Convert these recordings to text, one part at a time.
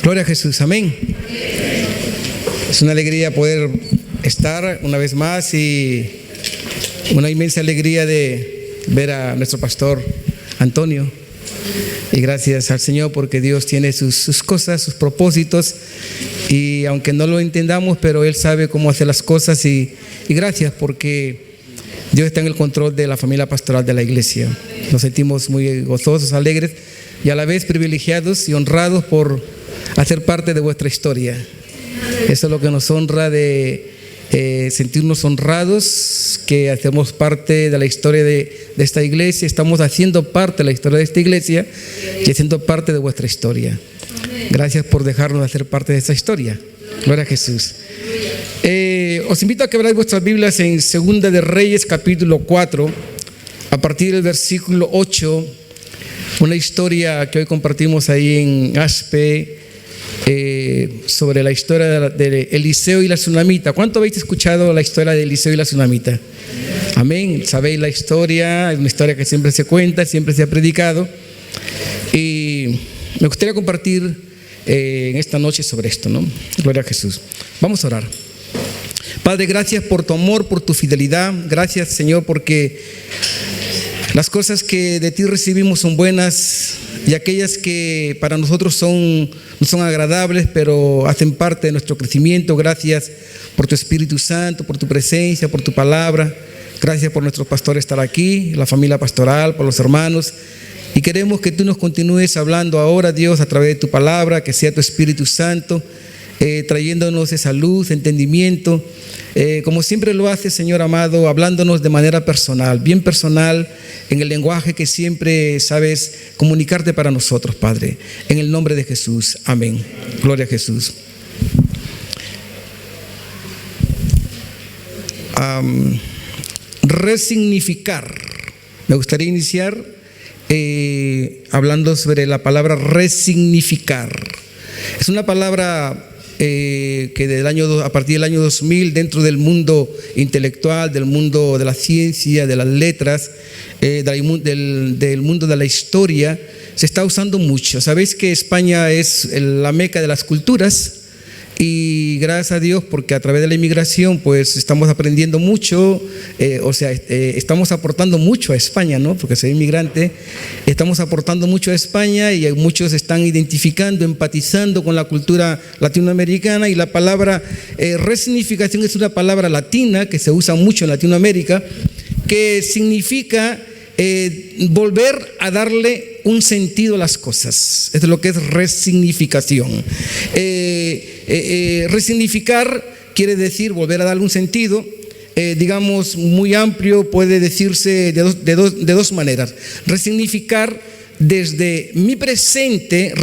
Gloria a Jesús, amén. Es una alegría poder estar una vez más y una inmensa alegría de ver a nuestro pastor Antonio. Y gracias al Señor porque Dios tiene sus cosas, sus propósitos, y aunque no lo entendamos, pero Él sabe cómo hacer las cosas, y gracias porque Dios está en el control de la familia pastoral de la iglesia. Nos sentimos muy gozosos, alegres y a la vez privilegiados y honrados por hacer parte de vuestra historia. Eso es lo que nos honra, de sentirnos honrados que hacemos parte de la historia de esta iglesia. Estamos haciendo parte de la historia de esta iglesia y haciendo parte de vuestra historia. Gracias por dejarnos hacer parte de esta historia. Gloria a Jesús. Os invito a que abráis vuestras Biblias en Segunda de Reyes, capítulo 4, a partir del versículo 8, una historia que hoy compartimos ahí en Aspe, sobre la historia de Eliseo y la tsunamita. ¿Cuánto habéis escuchado la historia de Eliseo y la tsunamita? Amén. Sabéis la historia, es una historia que siempre se cuenta, siempre se ha predicado, y me gustaría compartir en esta noche sobre esto, ¿no? Gloria a Jesús. Vamos a orar. Padre, gracias por tu amor, por tu fidelidad. Gracias, Señor, porque las cosas que de ti recibimos son buenas, y aquellas que para nosotros no son agradables, pero hacen parte de nuestro crecimiento. Gracias por tu Espíritu Santo, por tu presencia, por tu palabra. Gracias por nuestros pastores estar aquí, la familia pastoral, por los hermanos. Y queremos que tú nos continúes hablando ahora, Dios, a través de tu palabra, que sea tu Espíritu Santo, trayéndonos esa luz, entendimiento, como siempre lo hace, Señor amado, hablándonos de manera personal, bien personal, en el lenguaje que siempre sabes comunicarte para nosotros, Padre. En el nombre de Jesús, amén. Gloria a Jesús. Resignificar. Me gustaría iniciar hablando sobre la palabra resignificar. Es una palabra que a partir del año 2000, dentro del mundo intelectual, del mundo de la ciencia, de las letras, del mundo de la historia, se está usando mucho. Sabéis que España es la meca de las culturas, y gracias a Dios, porque a través de la inmigración pues estamos aprendiendo mucho, estamos aportando mucho a España, ¿no? Porque soy inmigrante, estamos aportando mucho a España, y muchos están identificando, empatizando con la cultura latinoamericana. Y la palabra resignificación es una palabra latina que se usa mucho en Latinoamérica, que significa volver a darle un sentido a las cosas. Esto es lo que es resignificación. Resignificar quiere decir volver a darle un sentido, digamos, muy amplio. Puede decirse de dos maneras. Resignificar desde mi presente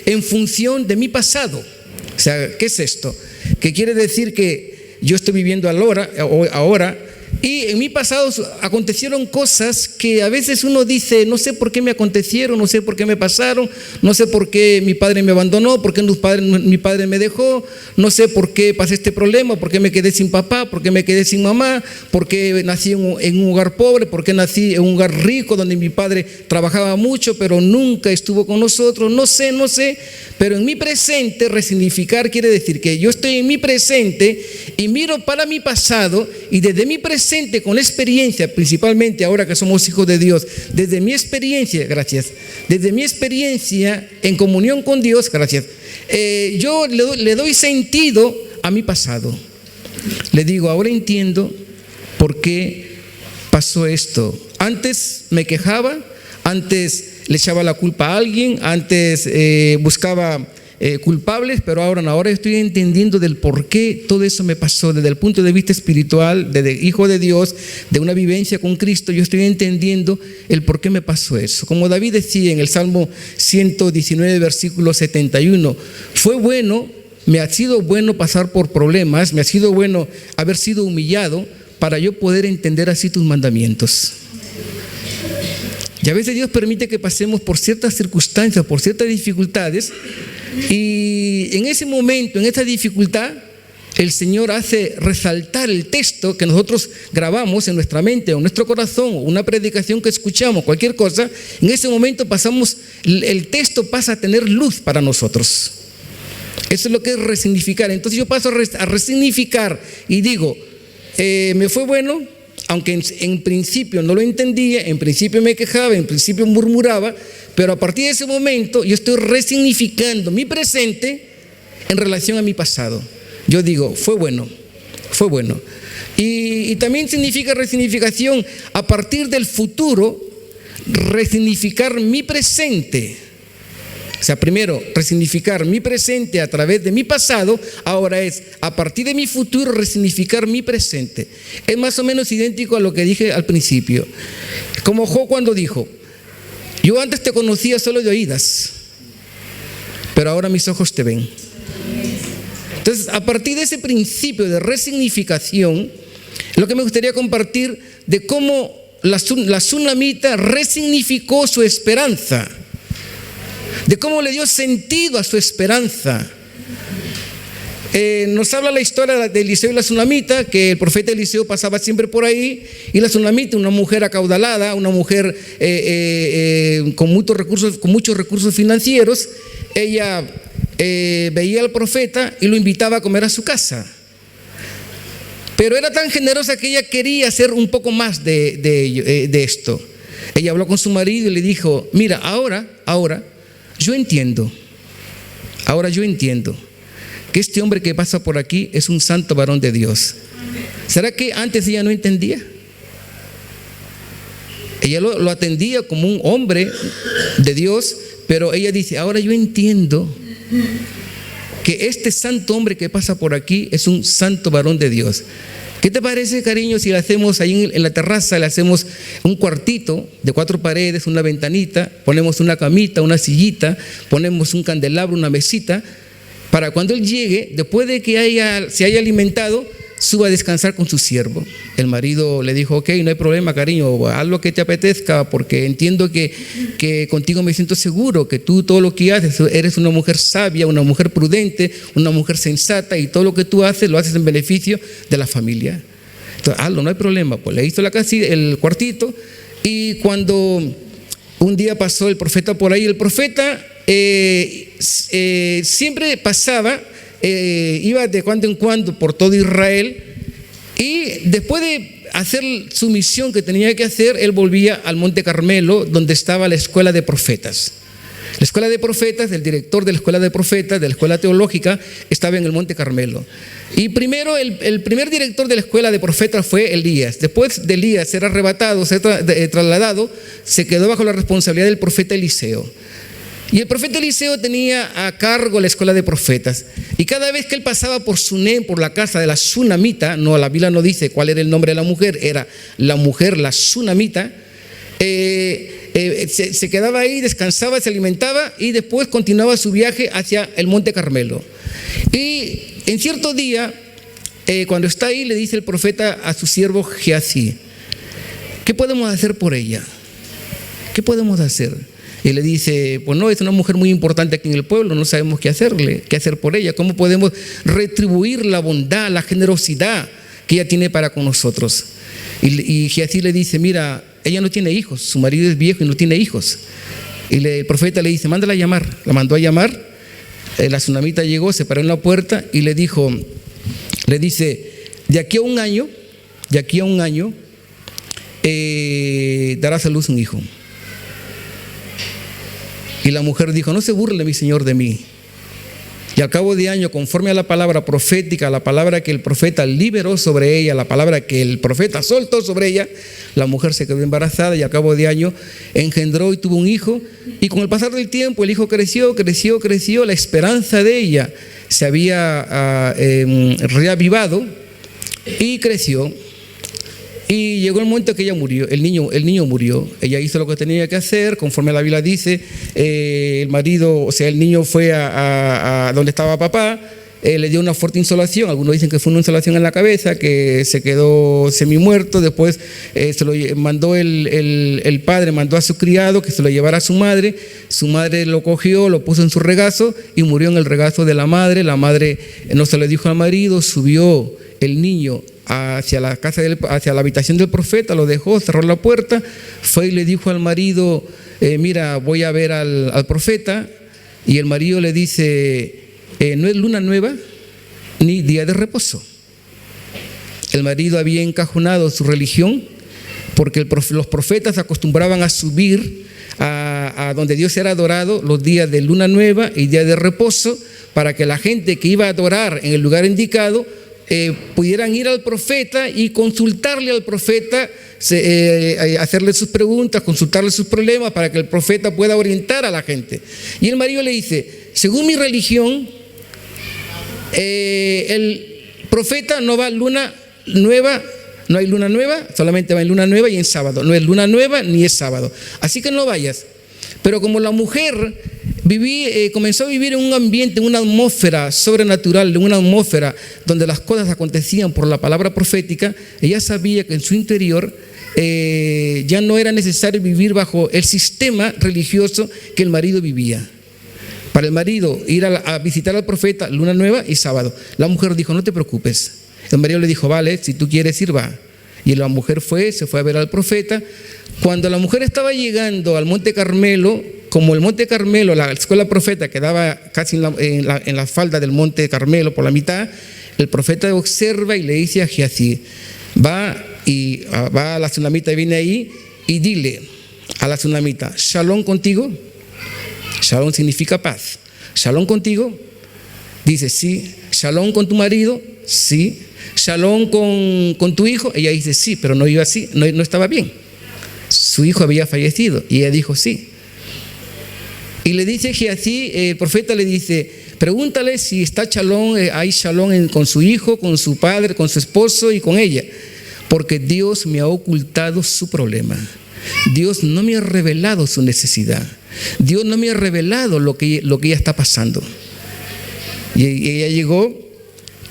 en función de mi pasado. O sea, ¿qué es esto? Que quiere decir que yo estoy viviendo ahora, y en mi pasado acontecieron cosas que a veces uno dice, no sé por qué me acontecieron, no sé por qué me pasaron, no sé por qué mi padre me abandonó, por qué mi padre me dejó, no sé por qué pasé este problema, por qué me quedé sin papá, por qué me quedé sin mamá, por qué nací en un hogar pobre, por qué nací en un hogar rico donde mi padre trabajaba mucho pero nunca estuvo con nosotros. No sé, pero en mi presente, resignificar quiere decir que yo estoy en mi presente y miro para mi pasado, y desde mi presente, con la experiencia, principalmente ahora que somos hijos de Dios, desde mi experiencia en comunión con Dios, yo le doy sentido a mi pasado. Le digo, ahora entiendo por qué pasó esto. Antes me quejaba, antes le echaba la culpa a alguien, antes buscaba culpables, pero ahora estoy entendiendo del por qué todo eso me pasó. Desde el punto de vista espiritual, desde hijo de Dios, de una vivencia con Cristo, yo estoy entendiendo el por qué me pasó eso. Como David decía en el Salmo 119, versículo 71, me ha sido bueno pasar por problemas, me ha sido bueno haber sido humillado, para yo poder entender así tus mandamientos. Y a veces Dios permite que pasemos por ciertas circunstancias, por ciertas dificultades, y en ese momento, en esta dificultad, el Señor hace resaltar el texto que nosotros grabamos en nuestra mente o en nuestro corazón, o una predicación que escuchamos, cualquier cosa, en ese momento el texto pasa a tener luz para nosotros. Eso es lo que es resignificar. Entonces yo paso a resignificar y digo, me fue bueno, aunque en principio no lo entendía, en principio me quejaba, en principio murmuraba, pero a partir de ese momento yo estoy resignificando mi presente en relación a mi pasado. Yo digo, fue bueno. Y también significa resignificación a partir del futuro, resignificar mi presente. O sea, primero, resignificar mi presente a través de mi pasado, ahora es a partir de mi futuro resignificar mi presente. Es más o menos idéntico a lo que dije al principio. Como Job cuando dijo, yo antes te conocía solo de oídas, pero ahora mis ojos te ven. Entonces, a partir de ese principio de resignificación, lo que me gustaría compartir de cómo la tsunamita resignificó su esperanza, de cómo le dio sentido a su esperanza. Nos habla la historia de Eliseo y la tsunamita, que el profeta Eliseo pasaba siempre por ahí, y la tsunamita, una mujer acaudalada, una mujer con muchos recursos financieros, ella veía al profeta y lo invitaba a comer a su casa. Pero era tan generosa que ella quería hacer un poco más de esto. Ella habló con su marido y le dijo, mira, ahora yo entiendo que este hombre que pasa por aquí es un santo varón de Dios. ¿Será que antes ella no entendía? Ella lo atendía como un hombre de Dios, pero ella dice, ahora yo entiendo que este santo hombre que pasa por aquí es un santo varón de Dios. ¿Qué te parece, cariño, si le hacemos ahí en la terraza, le hacemos un cuartito de 4 paredes, una ventanita, ponemos una camita, una sillita, ponemos un candelabro, una mesita, para cuando él llegue, después de que se haya alimentado, suba a descansar con su siervo? El marido le dijo, ok, no hay problema, cariño, haz lo que te apetezca, porque entiendo que contigo me siento seguro, que tú todo lo que haces, eres una mujer sabia, una mujer prudente, una mujer sensata, y todo lo que tú haces, lo haces en beneficio de la familia. Entonces, hazlo, no hay problema. Pues le hizo la casa, el cuartito, y cuando un día pasó el profeta por ahí, el profeta siempre pasaba, iba de cuando en cuando por todo Israel, y después de hacer su misión que tenía que hacer, él volvía al Monte Carmelo, donde estaba la escuela de profetas. La escuela de profetas, el director de la escuela de profetas, de la escuela teológica, estaba en el Monte Carmelo. Y primero, el primer director de la escuela de profetas fue Elías. Después de Elías ser arrebatado, ser trasladado, se quedó bajo la responsabilidad del profeta Eliseo. Y el profeta Eliseo tenía a cargo la escuela de profetas. Y cada vez que él pasaba por Sunem, por la casa de la tsunamita, no, la Biblia no dice cuál era el nombre de la mujer, era la mujer, la tsunamita, se quedaba ahí, descansaba, se alimentaba y después continuaba su viaje hacia el Monte Carmelo. Y en cierto día, cuando está ahí, le dice el profeta a su siervo Gehazi, ¿qué podemos hacer por ella? ¿Qué podemos hacer? Y le dice, pues no, es una mujer muy importante aquí en el pueblo, no sabemos qué hacer por ella, cómo podemos retribuir la bondad, la generosidad que ella tiene para con nosotros. Y Gehazi le dice, mira, ella no tiene hijos, su marido es viejo y no tiene hijos. Y el profeta le dice, mándala a llamar. La mandó a llamar, la tsunamita llegó, se paró en la puerta y le dice, de aquí a un año, darás a luz un hijo. Y la mujer dijo, no se burle mi señor de mí. Y al cabo de año, conforme a la palabra profética, la palabra que el profeta liberó sobre ella, la palabra que el profeta soltó sobre ella, la mujer se quedó embarazada y al cabo de año engendró y tuvo un hijo. Y con el pasar del tiempo el hijo creció, la esperanza de ella se había reavivado y creció. Y llegó el momento que ella murió, el niño murió. Ella hizo lo que tenía que hacer, conforme la Biblia dice, el marido, o sea, el niño fue a donde estaba papá, le dio una fuerte insolación. Algunos dicen que fue una insolación en la cabeza, que se quedó semimuerto. Después se lo mandó el padre, mandó a su criado que se lo llevara a su madre. Su madre lo cogió, lo puso en su regazo y murió en el regazo de la madre. La madre no se lo dijo al marido, subió el niño hacia la casa hacia la habitación del profeta, lo dejó, cerró la puerta, fue y le dijo al marido, mira, voy a ver al profeta. Y el marido le dice, no es luna nueva ni día de reposo. El marido había encajonado su religión porque los profetas acostumbraban a subir a donde Dios era adorado los días de luna nueva y día de reposo, para que la gente que iba a adorar en el lugar indicado pudieran ir al profeta y consultarle al profeta, hacerle sus preguntas, consultarle sus problemas, para que el profeta pueda orientar a la gente. Y el marido le dice, según mi religión, el profeta no va a luna nueva, no hay luna nueva, solamente va en luna nueva y en sábado. No es luna nueva ni es sábado, así que no vayas. Pero como la mujer comenzó a vivir en un ambiente, en una atmósfera sobrenatural, en una atmósfera donde las cosas acontecían por la palabra profética, ella sabía que en su interior ya no era necesario vivir bajo el sistema religioso que el marido vivía. Para el marido ir a visitar al profeta luna nueva y sábado. La mujer dijo, no te preocupes. El marido le dijo, vale, si tú quieres ir, va. Y la mujer se fue a ver al profeta. Cuando la mujer estaba llegando al Monte Carmelo, como el Monte Carmelo, la escuela profeta quedaba casi en la falda del Monte Carmelo por la mitad, el profeta observa y le dice a Gehazi, va a la tsunamita, viene ahí y dile a la tsunamita, shalom contigo. Shalom significa paz. Shalom contigo. Dice, sí. Shalom con tu marido. Sí. Shalom con tu hijo. Ella dice, sí, pero no iba así, no estaba bien. Su hijo había fallecido y ella dijo, sí. Y le dice Gehazi, el profeta le dice, pregúntale si está shalom, hay shalom con su hijo, con su padre, con su esposo y con ella, porque Dios me ha ocultado su problema. Dios no me ha revelado su necesidad. Dios no me ha revelado lo que ella está pasando. Y ella llegó,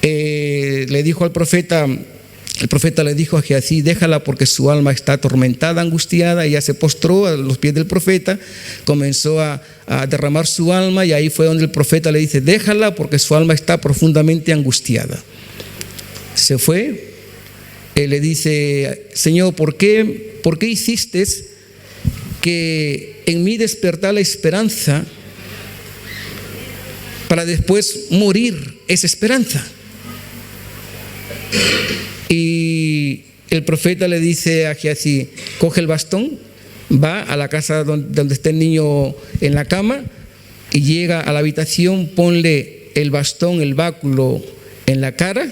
le dijo al profeta, el profeta le dijo a Gehazi, déjala porque su alma está atormentada, angustiada. Ella se postró a los pies del profeta, comenzó a derramar su alma, y ahí fue donde el profeta le dice, déjala porque su alma está profundamente angustiada. Se fue, le dice, Señor, ¿por qué hiciste que en mí despertar la esperanza para después morir esa esperanza? Y el profeta le dice a Gehazi, coge el bastón, va a la casa donde está el niño en la cama y llega a la habitación, ponle el bastón, el báculo en la cara.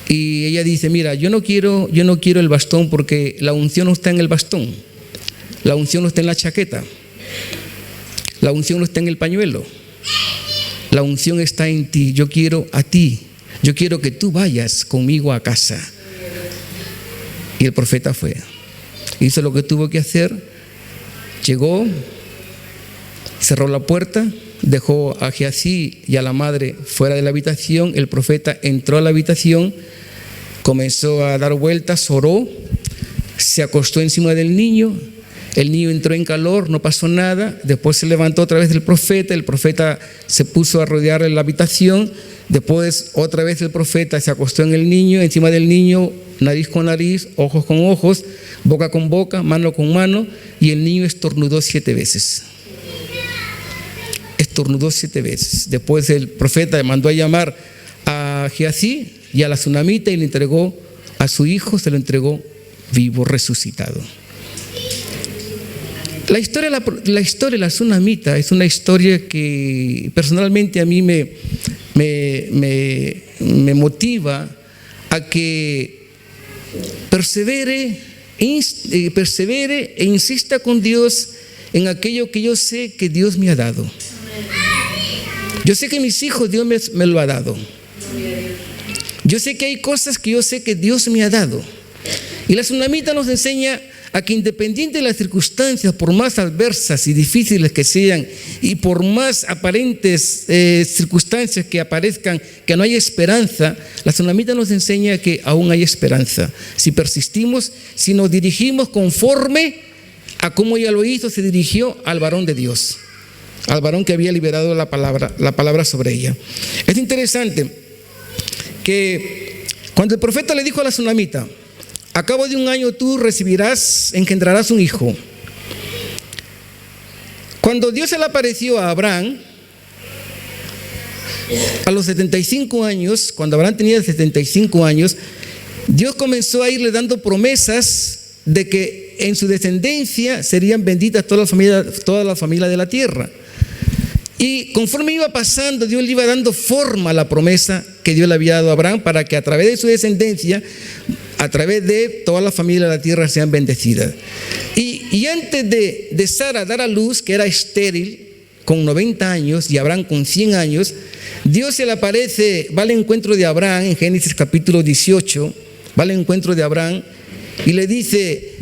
Y ella dice, mira, yo no quiero el bastón porque la unción no está en el bastón, la unción no está en la chaqueta, la unción no está en el pañuelo, la unción está en ti. Yo quiero a ti, yo quiero que tú vayas conmigo a casa. Y el profeta fue, hizo lo que tuvo que hacer, llegó, cerró la puerta, dejó a Gehazi y a la madre fuera de la habitación. El profeta entró a la habitación, comenzó a dar vueltas, oró, se acostó encima del niño. El niño entró en calor, no pasó nada. Después se levantó otra vez el profeta se puso a rodear la habitación. Después otra vez el profeta se acostó en el niño, encima del niño, nariz con nariz, ojos con ojos, boca con boca, mano con mano, y el niño estornudó 7 veces. Estornudó 7 veces. Después el profeta mandó a llamar a Gehazi y a la tsunamita y le entregó a su hijo, se lo entregó vivo, resucitado. La historia de la tsunamita es una historia que personalmente a mí me motiva a que persevere e insista con Dios en aquello que yo sé que Dios me ha dado. Yo sé que mis hijos Dios me lo ha dado. Yo sé que hay cosas que yo sé que Dios me ha dado. Y la tsunamita nos enseña a que independiente de las circunstancias, por más adversas y difíciles que sean, y por más aparentes circunstancias que aparezcan, que no hay esperanza, la tsunamita nos enseña que aún hay esperanza. Si persistimos, si nos dirigimos conforme a cómo ella lo hizo, se dirigió al varón de Dios, al varón que había liberado la palabra sobre ella. Es interesante que cuando el profeta le dijo a la tsunamita: a cabo de un año tú engendrarás un hijo. Cuando Dios se le apareció a Abraham, a los 75 años, cuando Abraham tenía 75 años, Dios comenzó a irle dando promesas de que en su descendencia serían benditas todas las familias de la tierra. Y conforme iba pasando, Dios le iba dando forma a la promesa que Dios le había dado a Abraham, para que a través de su descendencia, a través de todas las familias de la tierra, sean bendecidas. Y antes de Sara dar a luz, que era estéril, con 90 años, y Abraham con 100 años, Dios se le aparece, va al encuentro de Abraham en Génesis capítulo 18, va al encuentro de Abraham y le dice: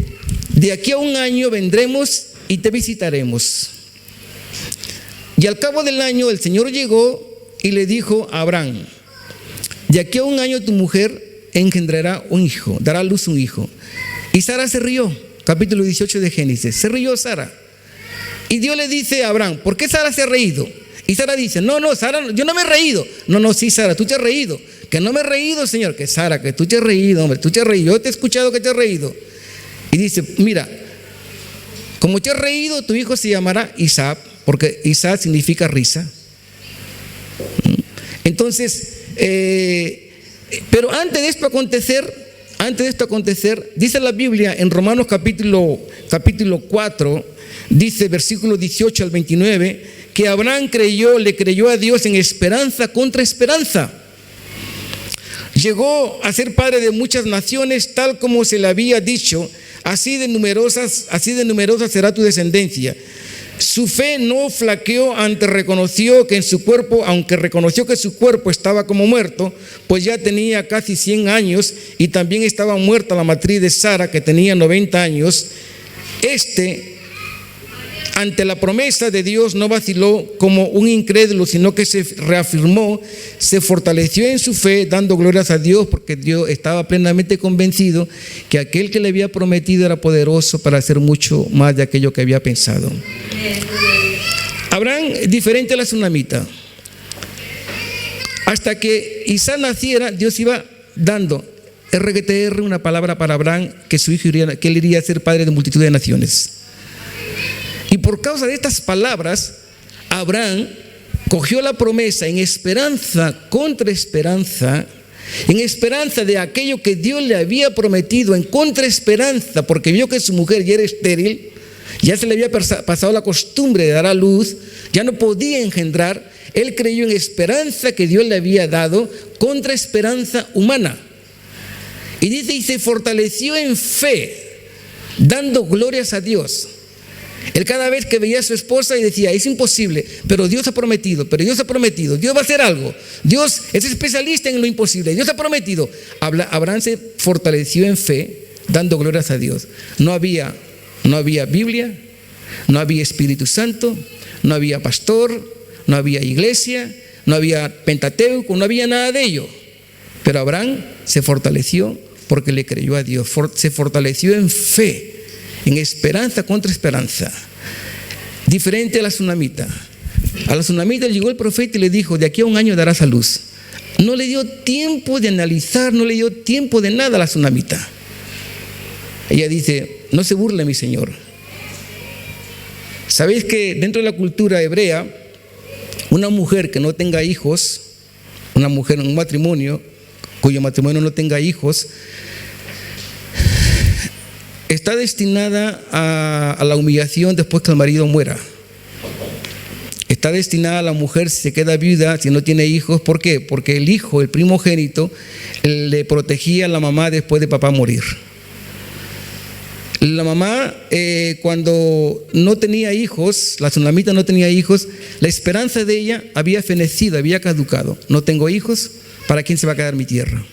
de aquí a un año vendremos y te visitaremos. Y al cabo del año el Señor llegó y le dijo a Abraham: de aquí a un año tu mujer engendrará un hijo, dará a luz un hijo. Y Sara se rió, capítulo 18 de Génesis, se rió Sara. Y Dios le dice a Abraham: ¿por qué Sara se ha reído? Y Sara dice: no, Sara, yo no me he reído. No, sí, Sara, tú te has reído. Que no me he reído, Señor. Que Sara, que tú te has reído, hombre, tú te has reído. Yo te he escuchado que te has reído. Y dice: mira, como te has reído, tu hijo se llamará Isaac, porque Isaac significa risa. Entonces, pero antes de esto acontecer, dice la Biblia en Romanos capítulo 4, dice versículo 18 al 29, que Abraham le creyó a Dios en esperanza contra esperanza. Llegó a ser padre de muchas naciones, tal como se le había dicho: así de numerosa será tu descendencia. Su fe no flaqueó, aunque reconoció que su cuerpo estaba como muerto, pues ya tenía casi 100 años, y también estaba muerta la matriz de Sara, que tenía 90 años. Ante la promesa de Dios, no vaciló como un incrédulo, sino que se reafirmó, se fortaleció en su fe, dando glorias a Dios, porque Dios estaba plenamente convencido que aquel que le había prometido era poderoso para hacer mucho más de aquello que había pensado. Abraham es diferente a la tsunamita. Hasta que Isaac naciera, Dios iba dando una palabra para Abraham, que su hijo que él iría a ser padre de multitud de naciones. Y por causa de estas palabras, Abraham cogió la promesa en esperanza contra esperanza, en esperanza de aquello que Dios le había prometido, en contraesperanza, porque vio que su mujer ya era estéril, ya se le había pasado la costumbre de dar a luz, ya no podía engendrar. Él creyó en esperanza que Dios le había dado contra esperanza humana. Y dice: y se fortaleció en fe, dando glorias a Dios. Él cada vez que veía a su esposa y decía: es imposible, pero Dios ha prometido, Dios va a hacer algo, Dios es especialista en lo imposible, Dios ha prometido. Abraham se fortaleció en fe, dando glorias a Dios. No había Biblia, no había Espíritu Santo, no había pastor, no había iglesia, no había Pentateuco, no había nada de ello. Pero Abraham se fortaleció porque le creyó a Dios, se fortaleció en fe, en esperanza contra esperanza. Diferente a la tsunamita. A la tsunamita llegó el profeta y le dijo: de aquí a un año darás a luz. No le dio tiempo de analizar, no le dio tiempo de nada a la tsunamita. Ella dice: no se burle mi Señor. ¿Sabéis que dentro de la cultura hebrea, una mujer que no tenga hijos, una mujer en un matrimonio cuyo matrimonio no tenga hijos, está destinada a la humillación después que el marido muera? Está destinada a la mujer, si se queda viuda, si no tiene hijos. ¿Por qué? Porque el hijo, el primogénito, le protegía a la mamá después de papá morir. La mamá, cuando no tenía hijos, la tsunamita no tenía hijos, la esperanza de ella había fenecido, había caducado. No tengo hijos, ¿para quién se va a quedar mi tierra?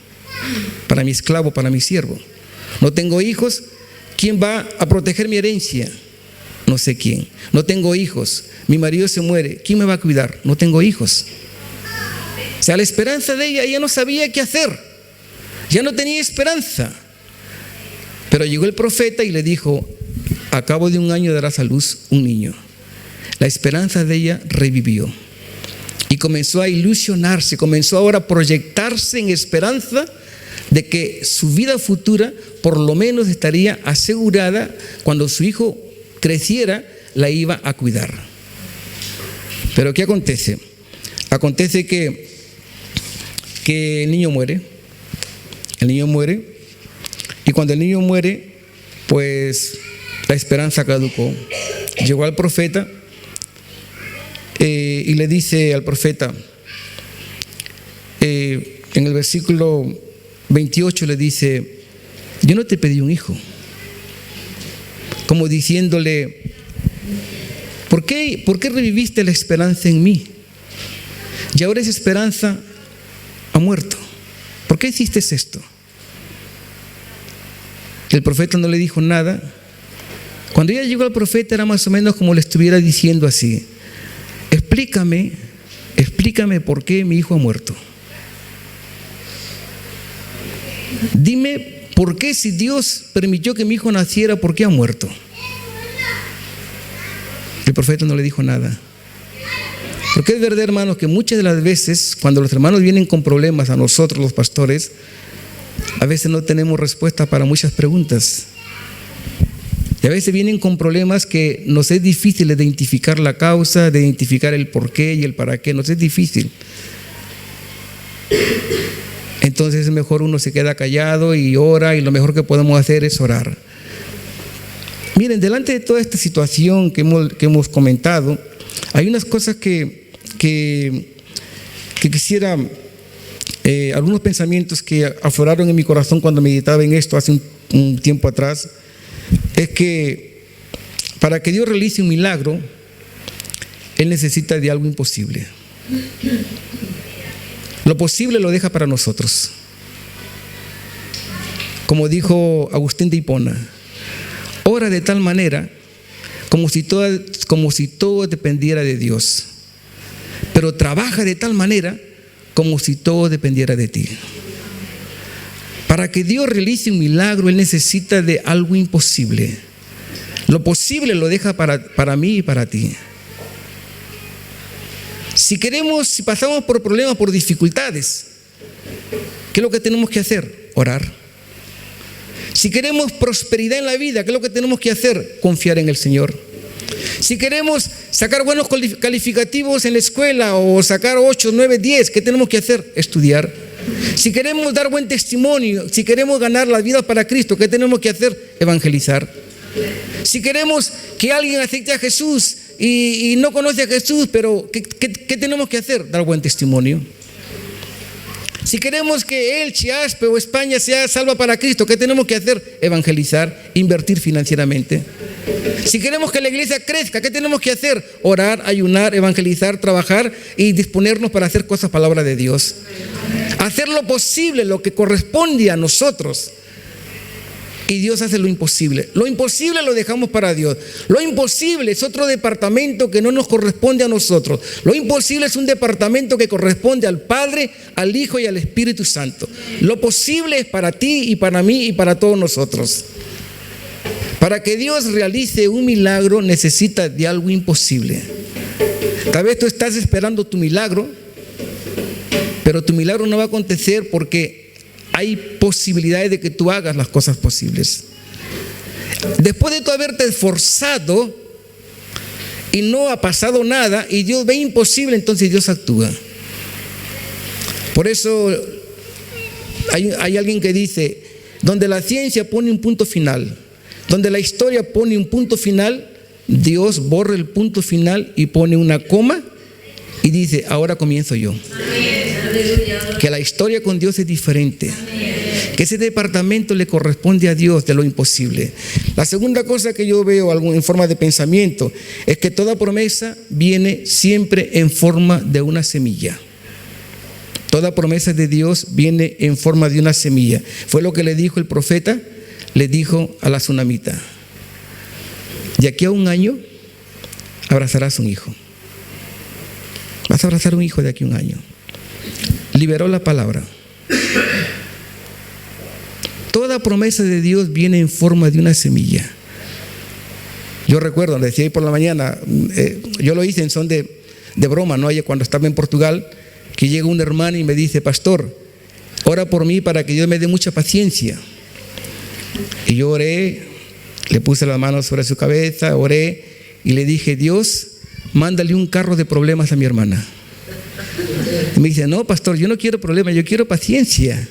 Para mi esclavo, para mi siervo. No tengo hijos, ¿Quién va a proteger mi herencia? No sé quién. No tengo hijos. Mi marido se muere. ¿Quién me va a cuidar? No tengo hijos. O sea, la esperanza de ella no sabía qué hacer. Ya no tenía esperanza. Pero llegó el profeta y le dijo: a cabo de 1 año darás a luz un niño. La esperanza de ella revivió. Y comenzó a ilusionarse, comenzó ahora a proyectarse en esperanza de que su vida futura por lo menos estaría asegurada. Cuando su hijo creciera, la iba a cuidar. Pero ¿qué acontece? Acontece que el niño muere. El niño muere. Y cuando el niño muere, pues la esperanza caducó. Llegó al profeta y le dice al profeta, en el versículo 28 le dice: yo no te pedí un hijo. Como diciéndole: ¿por qué reviviste la esperanza en mí? Y ahora esa esperanza ha muerto. ¿Por qué hiciste esto? El profeta no le dijo nada. Cuando ella llegó al profeta era más o menos como le estuviera diciendo así: explícame por qué mi hijo ha muerto. Dime por qué, si Dios permitió que mi hijo naciera, ¿por qué ha muerto? El profeta no le dijo nada. Porque es verdad, hermanos, que muchas de las veces cuando los hermanos vienen con problemas a nosotros los pastores, a veces no tenemos respuesta para muchas preguntas. Y a veces vienen con problemas que nos es difícil identificar la causa, de identificar el por qué y el para qué. Nos es difícil. Entonces es mejor uno se queda callado y ora, y lo mejor que podemos hacer es orar. Miren, delante de toda esta situación que hemos comentado, hay unas cosas que quisiera, algunos pensamientos que afloraron en mi corazón cuando meditaba en esto hace un tiempo atrás. Es que para que Dios realice un milagro, Él necesita de algo imposible. Lo posible lo deja para nosotros. Como dijo Agustín de Hipona: ora de tal manera como si todo dependiera de Dios, pero trabaja de tal manera como si todo dependiera de ti. Para que Dios realice un milagro, Él necesita de algo imposible. Lo posible lo deja para mí y para ti. Si pasamos por problemas, por dificultades, ¿qué es lo que tenemos que hacer? Orar. Si queremos prosperidad en la vida, ¿qué es lo que tenemos que hacer? Confiar en el Señor. Si queremos sacar buenos calificativos en la escuela, o sacar 8, 9, 10, ¿qué tenemos que hacer? Estudiar. Si queremos dar buen testimonio, si queremos ganar las vidas para Cristo, ¿qué tenemos que hacer? Evangelizar. Si queremos que alguien acepte a Jesús y no conoce a Jesús, pero ¿qué tenemos que hacer? Dar buen testimonio. Si queremos que Elche, Aspe o España sea salva para Cristo, ¿qué tenemos que hacer? Evangelizar, invertir financieramente. Si queremos que la iglesia crezca, ¿qué tenemos que hacer? Orar, ayunar, evangelizar, trabajar y disponernos para hacer cosas para la obra de Dios. Hacer lo posible, lo que corresponde a nosotros. Y Dios hace lo imposible. Lo imposible lo dejamos para Dios. Lo imposible es otro departamento que no nos corresponde a nosotros. Lo imposible es un departamento que corresponde al Padre, al Hijo y al Espíritu Santo. Lo posible es para ti y para mí y para todos nosotros. Para que Dios realice un milagro necesita de algo imposible. Tal vez tú estás esperando tu milagro, pero tu milagro no va a acontecer porque hay posibilidades de que tú hagas las cosas posibles. Después de tú haberte esforzado y no ha pasado nada y Dios ve imposible, entonces Dios actúa. Por eso hay alguien que dice: donde la ciencia pone un punto final, donde la historia pone un punto final, Dios borra el punto final y pone una coma y dice: ahora comienzo yo. Que la historia con Dios es diferente. Que ese departamento le corresponde a Dios de lo imposible. La segunda cosa que yo veo en forma de pensamiento es que toda promesa viene siempre en forma de una semilla. Toda promesa de Dios viene en forma de una semilla. Fue lo que le dijo el profeta le dijo a la tsunamita: de aquí a un año abrazarás un hijo. Vas a abrazar un hijo de aquí a un año. Liberó la palabra. Toda promesa de Dios viene en forma de una semilla. Yo recuerdo, decía ahí por la mañana, yo lo hice en son de broma, ¿no? Cuando estaba en Portugal, que llega un hermano y me dice: pastor, ora por mí para que Dios me dé mucha paciencia. Y yo oré, le puse las manos sobre su cabeza, oré y le dije: Dios, mándale un carro de problemas a mi hermana. Y me dice: no, pastor, yo no quiero problemas, yo quiero paciencia.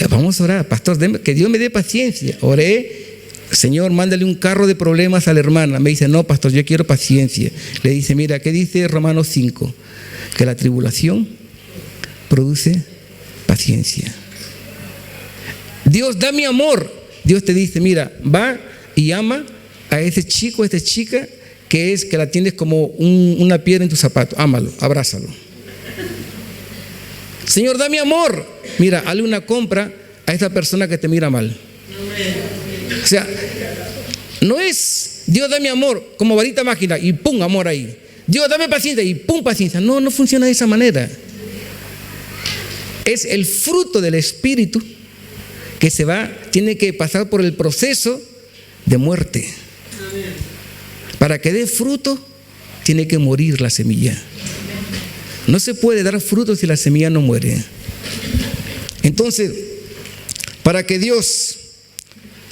Vamos a orar, pastor, que Dios me dé paciencia. Oré: Señor, mándale un carro de problemas a la hermana. Me dice: no, pastor, yo quiero paciencia. Le dice: mira, ¿qué dice Romanos 5? Que la tribulación produce paciencia. Dios, dame amor. Dios te dice: mira, va y ama a ese chico, a esta chica que la tienes como una piedra en tu zapato. Ámalo, abrázalo. Señor, dame amor. Mira, hazle una compra a esa persona que te mira mal. O sea, no es Dios, dame amor como varita mágica y pum, amor ahí. Dios, dame paciencia y pum, paciencia. No, no funciona de esa manera. Es el fruto del Espíritu que tiene que pasar por el proceso de muerte. Para que dé fruto, tiene que morir la semilla. No se puede dar fruto si la semilla no muere. Entonces, para que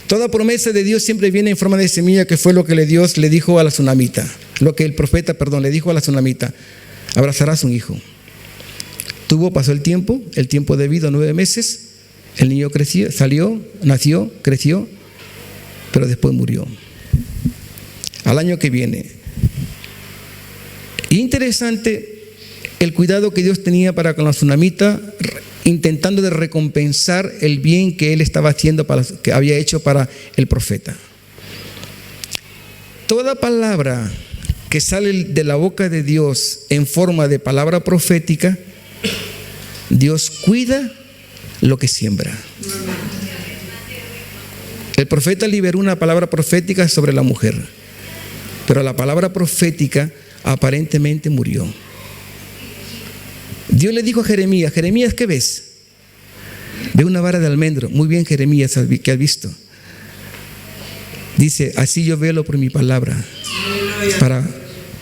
toda promesa de Dios siempre viene en forma de semilla, que fue lo que Dios le dijo a la tsunamita. Lo que el profeta, le dijo a la tsunamita: abrazarás un hijo. Pasó el tiempo debido, 9 meses. El niño creció, nació, creció, pero después murió. Al año que viene. Interesante el cuidado que Dios tenía para con la tsunamita, intentando de recompensar el bien que él estaba haciendo, que había hecho para el profeta. Toda palabra que sale de la boca de Dios en forma de palabra profética, Dios cuida lo que siembra. El profeta liberó una palabra profética sobre la mujer, pero la palabra profética aparentemente murió. Dios le dijo a Jeremías: Jeremías, ¿qué ves? Ve una vara de almendro. Muy bien, Jeremías, ¿qué has visto? Dice: así yo velo por mi palabra para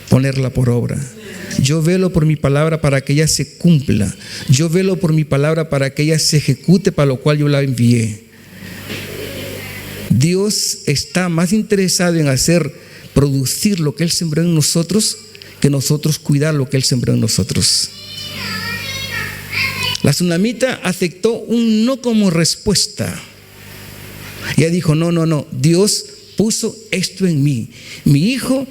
ponerla por obra. Yo velo por mi palabra para que ella se cumpla. Yo velo por mi palabra para que ella se ejecute, para lo cual yo la envié. Dios está más interesado en producir lo que Él sembró en nosotros, que nosotros cuidar lo que Él sembró en nosotros. La tsunamita aceptó un no como respuesta. Ella dijo: no, Dios puso esto en mí. Mi hijo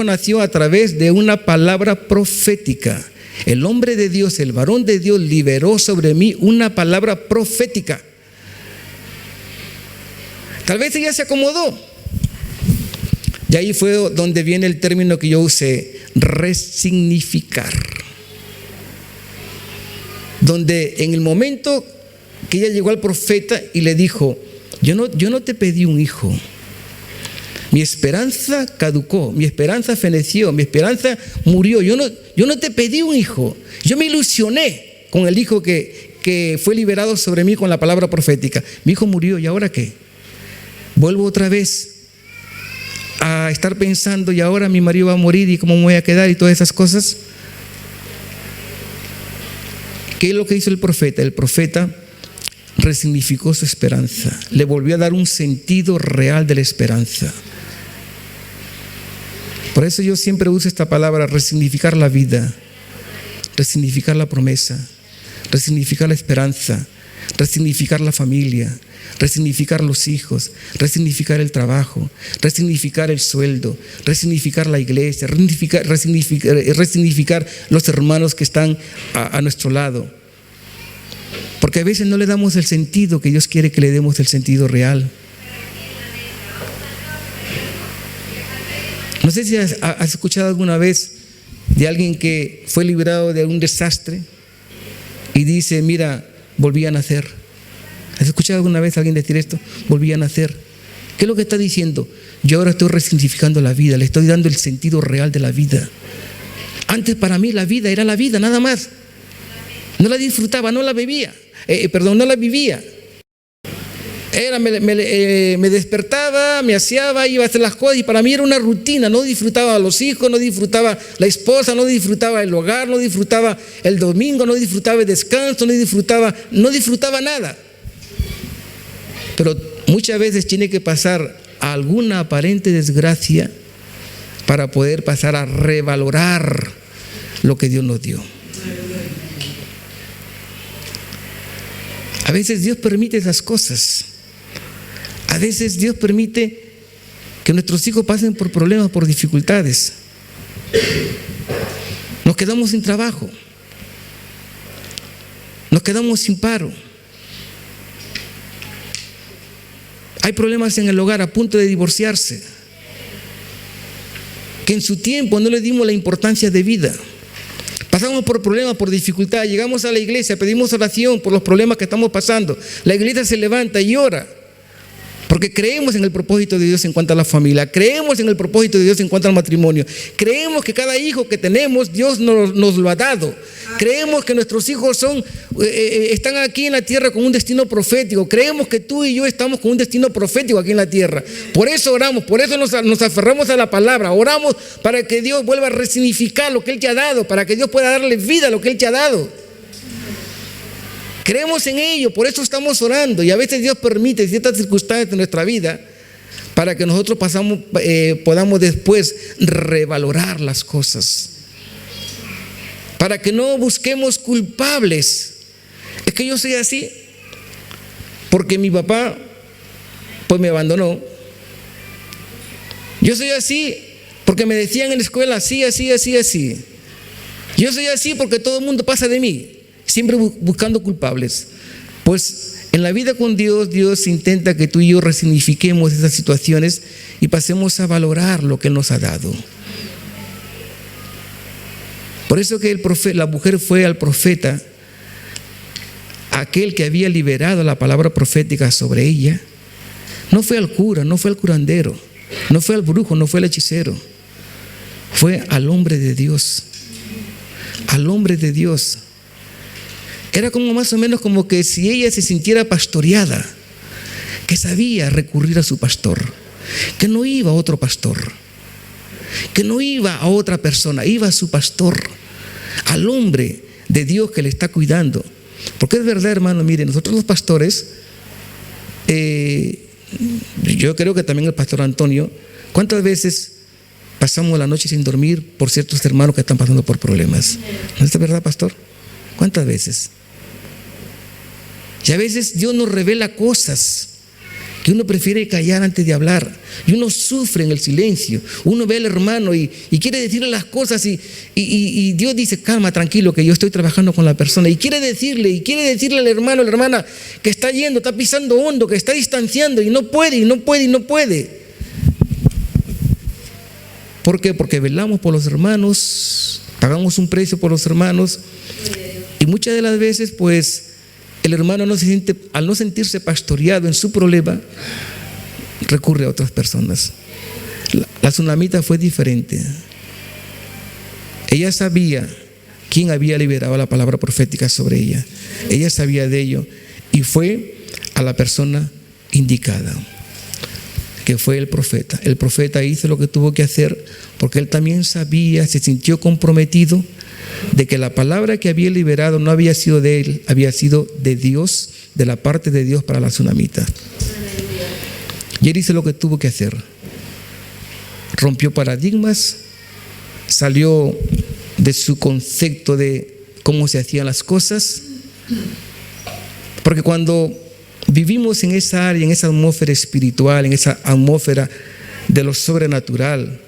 nació a través de una palabra profética. El hombre de Dios, el varón de Dios, liberó sobre mí una palabra profética. Tal vez ella se acomodó. Y ahí fue donde viene el término que yo usé: resignificar. Donde en el momento que ella llegó al profeta y le dijo: yo no te pedí un hijo. Mi esperanza caducó, mi esperanza feneció, mi esperanza murió. Yo no te pedí un hijo. Yo me ilusioné con el hijo que fue liberado sobre mí con la palabra profética. Mi hijo murió, ¿y ahora qué? Vuelvo otra vez a estar pensando: y ahora mi marido va a morir, y cómo me voy a quedar, y todas esas cosas. ¿Qué es lo que hizo el profeta? El profeta resignificó su esperanza, le volvió a dar un sentido real de la esperanza. Por eso yo siempre uso esta palabra: resignificar la vida, resignificar la promesa, resignificar la esperanza, resignificar la familia, resignificar los hijos, resignificar el trabajo, resignificar el sueldo, resignificar la iglesia, resignificar los hermanos que están a nuestro lado. Porque a veces no le damos el sentido que Dios quiere que le demos, el sentido real. No sé si has escuchado alguna vez de alguien que fue librado de un desastre y dice: mira, volví a nacer. ¿Has escuchado alguna vez a alguien decir esto? Volví a nacer. ¿Qué es lo que está diciendo? Yo ahora estoy resignificando la vida, le estoy dando el sentido real de la vida. Antes para mí la vida era la vida, nada más. No la disfrutaba, no la bebía. No la vivía. Me despertaba, me aseaba, iba a hacer las cosas y para mí era una rutina. No disfrutaba a los hijos, no disfrutaba la esposa, no disfrutaba el hogar, no disfrutaba el domingo, no disfrutaba el descanso, no disfrutaba nada. Pero muchas veces tiene que pasar alguna aparente desgracia para poder pasar a revalorar lo que Dios nos dio. A veces Dios permite esas cosas. A veces Dios permite que nuestros hijos pasen por problemas, por dificultades. Nos quedamos sin trabajo. Nos quedamos sin paro. Hay problemas en el hogar, a punto de divorciarse, que en su tiempo no le dimos la importancia de vida. Pasamos por problemas, por dificultades, llegamos a la iglesia, pedimos oración por los problemas que estamos pasando. La iglesia se levanta y ora, porque creemos en el propósito de Dios en cuanto a la familia, creemos en el propósito de Dios en cuanto al matrimonio, creemos que cada hijo que tenemos Dios nos lo ha dado, creemos que nuestros hijos están aquí en la tierra con un destino profético, creemos que tú y yo estamos con un destino profético aquí en la tierra. Por eso oramos, por eso nos aferramos a la palabra, oramos para que Dios vuelva a resignificar lo que Él te ha dado, para que Dios pueda darle vida a lo que Él te ha dado. Creemos en ello, por eso estamos orando, y a veces Dios permite ciertas circunstancias en nuestra vida para que nosotros podamos después revalorar las cosas, para que no busquemos culpables. Es que yo soy así porque mi papá pues me abandonó. Yo soy así porque me decían en la escuela así. Yo soy así porque todo el mundo pasa de mí. Siempre buscando culpables. Pues en la vida con Dios, Dios intenta que tú y yo resignifiquemos esas situaciones y pasemos a valorar lo que Él nos ha dado. Por eso que la mujer fue al profeta, aquel que había liberado la palabra profética sobre ella. No fue al cura, no fue al curandero, no fue al brujo, no fue al hechicero. Fue al hombre de Dios. Al hombre de Dios. Era como más o menos como que si ella se sintiera pastoreada, que sabía recurrir a su pastor, que no iba a otro pastor, que no iba a otra persona, iba a su pastor, al hombre de Dios que le está cuidando. Porque es verdad, hermano, mire, nosotros los pastores, yo creo que también el pastor Antonio, ¿cuántas veces pasamos la noche sin dormir por ciertos hermanos que están pasando por problemas? ¿No es verdad, pastor? ¿Cuántas veces? Y a veces Dios nos revela cosas que uno prefiere callar antes de hablar. Y uno sufre en el silencio. Uno ve al hermano y quiere decirle las cosas y Dios dice, calma, tranquilo, que yo estoy trabajando con la persona. Y quiere decirle al hermano, a la hermana que está yendo, está pisando hondo, que está distanciando y no puede. ¿Por qué? Porque velamos por los hermanos, pagamos un precio por los hermanos. Y muchas de las veces, pues, el hermano al no sentirse pastoreado en su problema, recurre a otras personas. La tsunamita fue diferente. Ella sabía quién había liberado la palabra profética sobre ella. Ella sabía de ello y fue a la persona indicada, que fue el profeta. El profeta hizo lo que tuvo que hacer porque él también sabía, se sintió comprometido de que la palabra que había liberado no había sido de él, había sido de Dios, de la parte de Dios para la tsunamita. Y él hizo lo que tuvo que hacer. Rompió paradigmas, salió de su concepto de cómo se hacían las cosas, porque cuando vivimos en esa área, en esa atmósfera espiritual, en esa atmósfera de lo sobrenatural,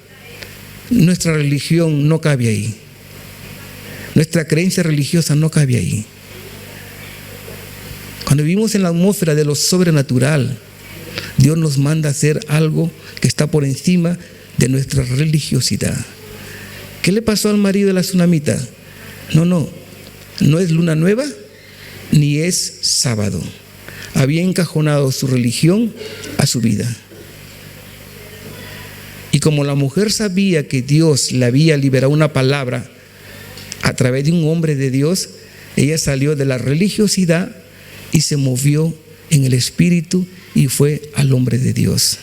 nuestra religión no cabe ahí. Nuestra creencia religiosa no cabe ahí. Cuando vivimos en la atmósfera de lo sobrenatural, Dios nos manda a hacer algo que está por encima de nuestra religiosidad. ¿Qué le pasó al marido de la tsunamita? No es luna nueva ni es sábado. había encajonado su religión a su vida. Y como la mujer sabía que Dios le había liberado una palabra a través de un hombre de Dios, ella salió de la religiosidad y se movió en el espíritu y fue al hombre de Dios.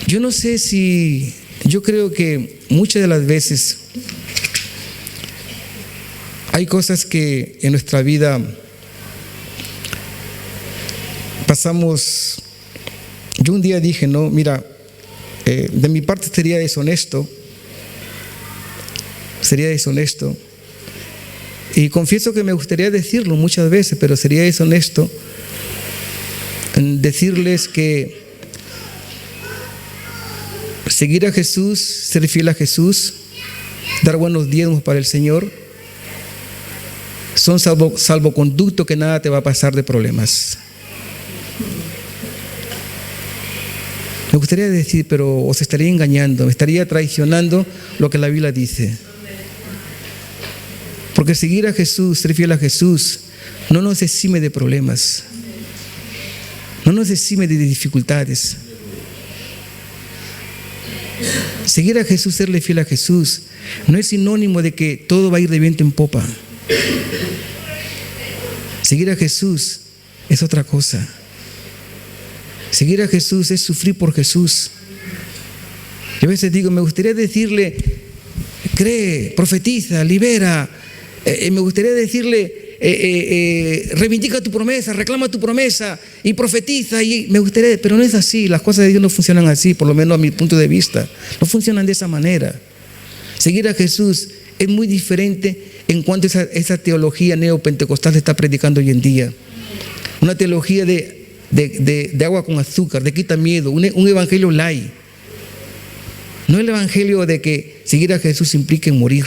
Yo no sé si, yo creo que muchas de las veces hay cosas que en nuestra vida pasamos. Yo un día dije, no, mira, de mi parte sería deshonesto, y confieso que me gustaría decirlo muchas veces, pero sería deshonesto en decirles que seguir a Jesús, ser fiel a Jesús, dar buenos diezmos para el Señor, son salvoconducto que nada te va a pasar de problemas. Me gustaría decir, pero os estaría engañando, me estaría traicionando lo que la Biblia dice. Porque seguir a Jesús, ser fiel a Jesús, no nos exime de problemas, no nos exime de dificultades. Seguir a Jesús, serle fiel a Jesús, no es sinónimo de que todo va a ir de viento en popa. Seguir a Jesús es otra cosa. Seguir a Jesús es sufrir por Jesús. Yo a veces digo, me gustaría decirle, cree, profetiza, libera. Me gustaría decirle, reivindica tu promesa, reclama tu promesa y profetiza. Y me gustaría, pero no es así. Las cosas de Dios no funcionan así, por lo menos a mi punto de vista. No funcionan de esa manera. Seguir a Jesús es muy diferente en cuanto a esa teología neopentecostal se está predicando hoy en día. Una teología de agua con azúcar, de quita miedo, un evangelio light. No el evangelio de que seguir a Jesús implica en morir,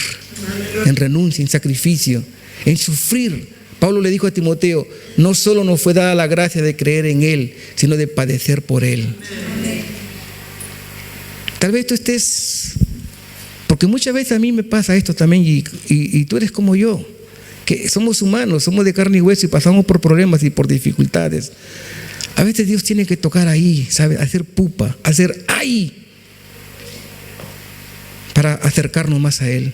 en renuncia, en sacrificio, en sufrir. Pablo le dijo a Timoteo, no solo nos fue dada la gracia de creer en Él, sino de padecer por Él. Tal vez tú estés, porque muchas veces a mí me pasa esto también y tú eres como yo, que somos humanos, somos de carne y hueso y pasamos por problemas y por dificultades. A veces Dios tiene que tocar ahí, ¿sabe? Hacer pupa, hacer ahí, para acercarnos más a Él.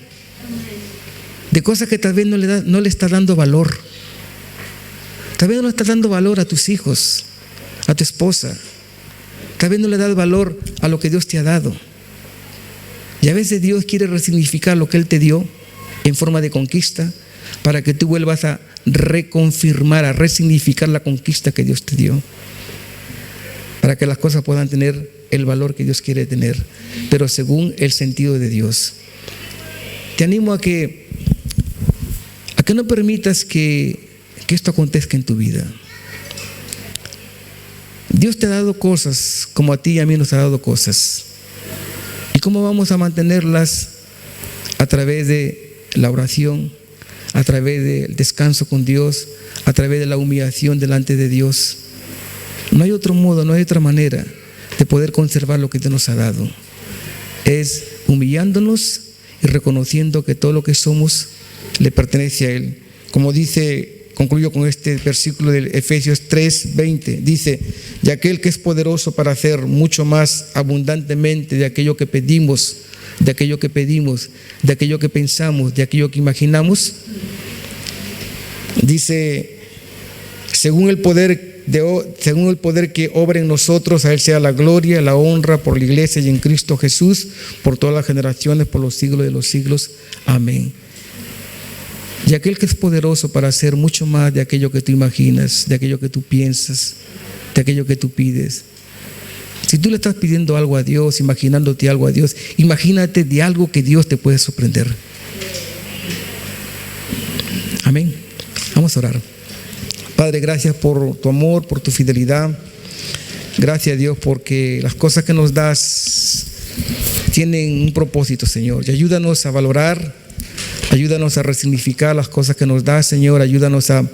De cosas que tal vez no le está dando valor. Tal vez no le estás dando valor a tus hijos, a tu esposa. Tal vez no le das valor a lo que Dios te ha dado. Y a veces Dios quiere resignificar lo que Él te dio en forma de conquista para que tú vuelvas a reconfirmar, a resignificar la conquista que Dios te dio, para que las cosas puedan tener el valor que Dios quiere tener, pero según el sentido de Dios. Te animo a que no permitas que esto acontezca en tu vida. Dios te ha dado cosas como a ti y a mí nos ha dado cosas. ¿Y cómo vamos a mantenerlas? A través de la oración, a través del descanso con Dios, a través de la humillación delante de Dios. No hay otro modo, no hay otra manera de poder conservar lo que Dios nos ha dado. Es humillándonos y reconociendo que todo lo que somos le pertenece a Él. Como dice, concluyo con este versículo de Efesios 3:20, dice, y aquel que es poderoso para hacer mucho más abundantemente de aquello que pedimos, de aquello que pensamos, de aquello que imaginamos, dice, según el poder que obra en nosotros, a Él sea la gloria, la honra por la iglesia y en Cristo Jesús, por todas las generaciones, por los siglos de los siglos. Amén. Y aquel que es poderoso para hacer mucho más de aquello que tú imaginas, de aquello que tú piensas, de aquello que tú pides. Si tú le estás pidiendo algo a Dios, imaginándote algo a Dios, imagínate de algo que Dios te puede sorprender. Amén. Vamos a orar. Padre, gracias por tu amor, por tu fidelidad. Gracias, Dios, porque las cosas que nos das tienen un propósito, Señor. Y ayúdanos a valorar, ayúdanos a resignificar las cosas que nos das, Señor. Ayúdanos a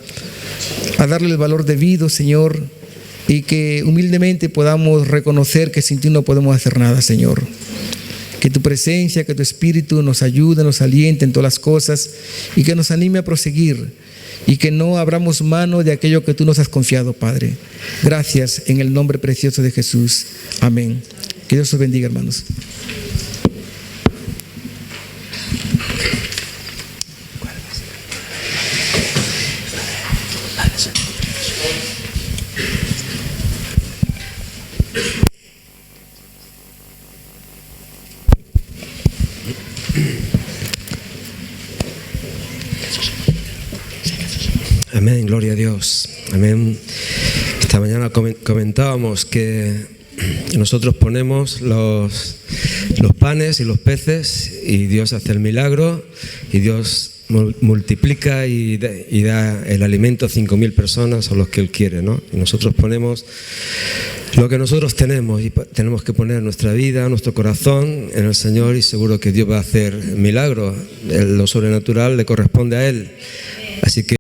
darle el valor debido, Señor, y que humildemente podamos reconocer que sin ti no podemos hacer nada, Señor. Que tu presencia, que tu Espíritu nos ayude, nos aliente en todas las cosas y que nos anime a proseguir y que no abramos mano de aquello que tú nos has confiado, Padre. Gracias en el nombre precioso de Jesús. Amén. Que Dios os bendiga, hermanos. Amén, gloria a Dios. Amén. Esta mañana comentábamos que nosotros ponemos los panes y los peces y Dios hace el milagro y Dios multiplica y da el alimento a 5.000 personas a los que Él quiere, ¿no? Y nosotros ponemos lo que nosotros tenemos y tenemos que poner nuestra vida, nuestro corazón en el Señor y seguro que Dios va a hacer milagro. Lo sobrenatural le corresponde a Él. Así que